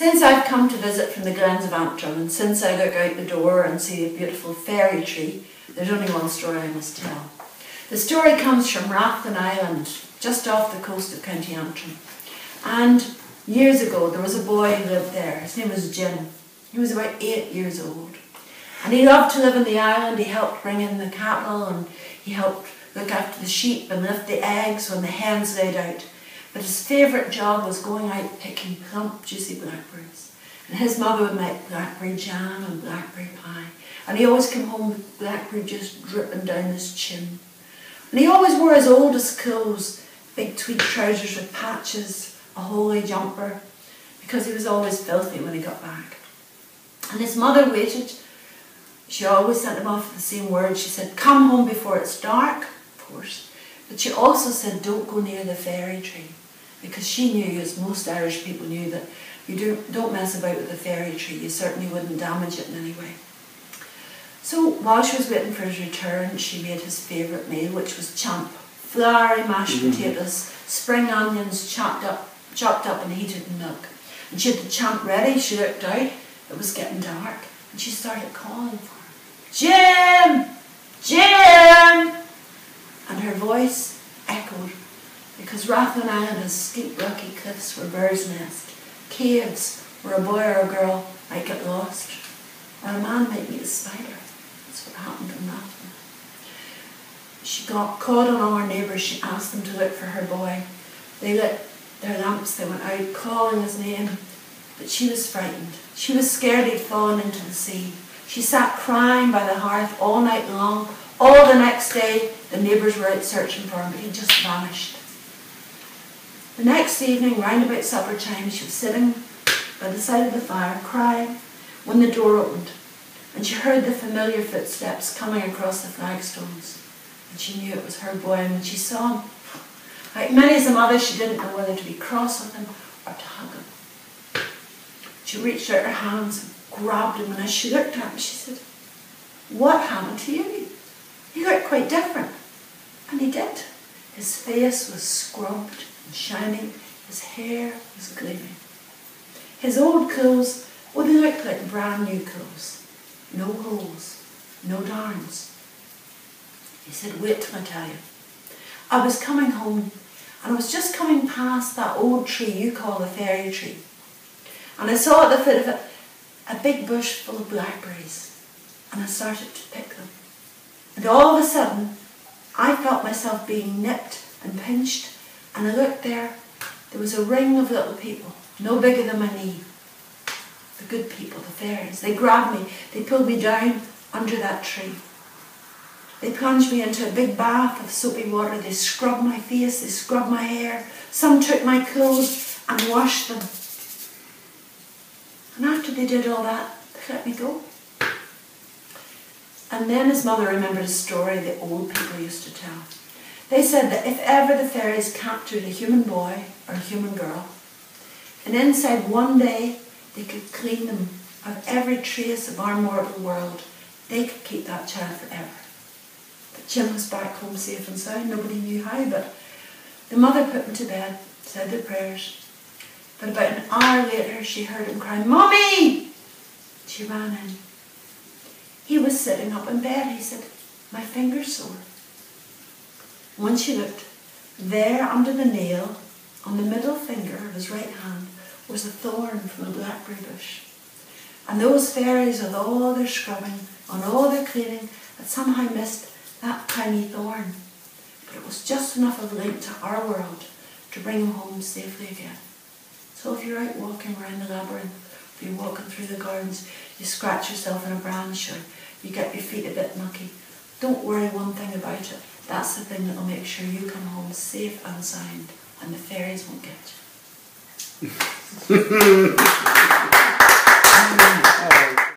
Since I've come to visit from the Glens of Antrim, and since I look out the door and see a beautiful fairy tree, there's only one story I must tell. The story comes from Rathlin Island, just off the coast of County Antrim. And years ago, there was a boy who lived there. His name was Jim. He was about 8 years old. And he loved to live on the island. He helped bring in the cattle, and he helped look after the sheep and lift the eggs when the hens laid out. But his favourite job was going out picking plump, juicy blackberries. And his mother would make blackberry jam and blackberry pie. And he always came home with blackberry just dripping down his chin. And he always wore his oldest clothes, big tweed trousers with patches, a holey jumper, because he was always filthy when he got back. And his mother waited. She always sent him off with the same words. She said, "Come home before it's dark," of course. But she also said, "Don't go near the fairy tree," because she knew, as most Irish people knew, that you don't mess about with the fairy tree. You certainly wouldn't damage it in any way. So while she was waiting for his return, she made his favourite meal, which was champ. Floury mashed potatoes, spring onions chopped up and heated in milk. And she had the champ ready. She looked out. It was getting dark. And she started calling for him. "Jim! Jim!" And her voice echoed, because Rathlin Island has steep rocky cliffs where birds nest, caves where a boy or a girl might get lost, or a man might meet a spider. That's what happened in Rathlin. She called on all her neighbours. She asked them to look for her boy. They lit their lamps. They went out calling his name. But she was frightened. She was scared he'd fallen into the sea. She sat crying by the hearth all night long. All the next day, the neighbours were out searching for him, but he just vanished. The next evening, round about supper time, she was sitting by the side of the fire, crying, when the door opened, and she heard the familiar footsteps coming across the flagstones. And she knew it was her boy, and when she saw him, like many as a mother, she didn't know whether to be cross with him or to hug him. She reached out her hands and grabbed him, and as she looked at him, she said, "What happened to you? You look quite different." And he did. His face was scrubbed and shining. His hair was gleaming. His old clothes, well, they looked like brand new clothes. No holes, no darns. He said, "Wait till I tell you. I was coming home, and I was just coming past that old tree you call the fairy tree. And I saw at the foot of it a big bush full of blackberries, and I started to pick them. And all of a sudden, I felt myself being nipped and pinched, and I looked there. There was a ring of little people, no bigger than my knee. The good people, the fairies. They grabbed me. They pulled me down under that tree. They plunged me into a big bath of soapy water. They scrubbed my face. They scrubbed my hair. Some took my clothes and washed them. And after they did all that, they let me go." And then his mother remembered a story the old people used to tell. They said that if ever the fairies captured a human boy or a human girl, and inside one day they could clean them of every trace of our mortal world, they could keep that child forever. But Jim was back home safe and sound. Nobody knew how, but the mother put him to bed, said their prayers. But about an hour later, she heard him crying, "Mummy!" She ran in. He was sitting up in bed. He said, "My finger's sore." When she looked, there under the nail, on the middle finger of his right hand, was a thorn from a blackberry bush. And those fairies, with all their scrubbing, and all their cleaning, had somehow missed that tiny thorn. But it was just enough of a link to our world to bring him home safely again. So if you're out walking around the labyrinth, if you're walking through the gardens, you scratch yourself in a branch or you get your feet a bit mucky, don't worry one thing about it. That's the thing that will make sure you come home safe and sound, and the fairies won't get you.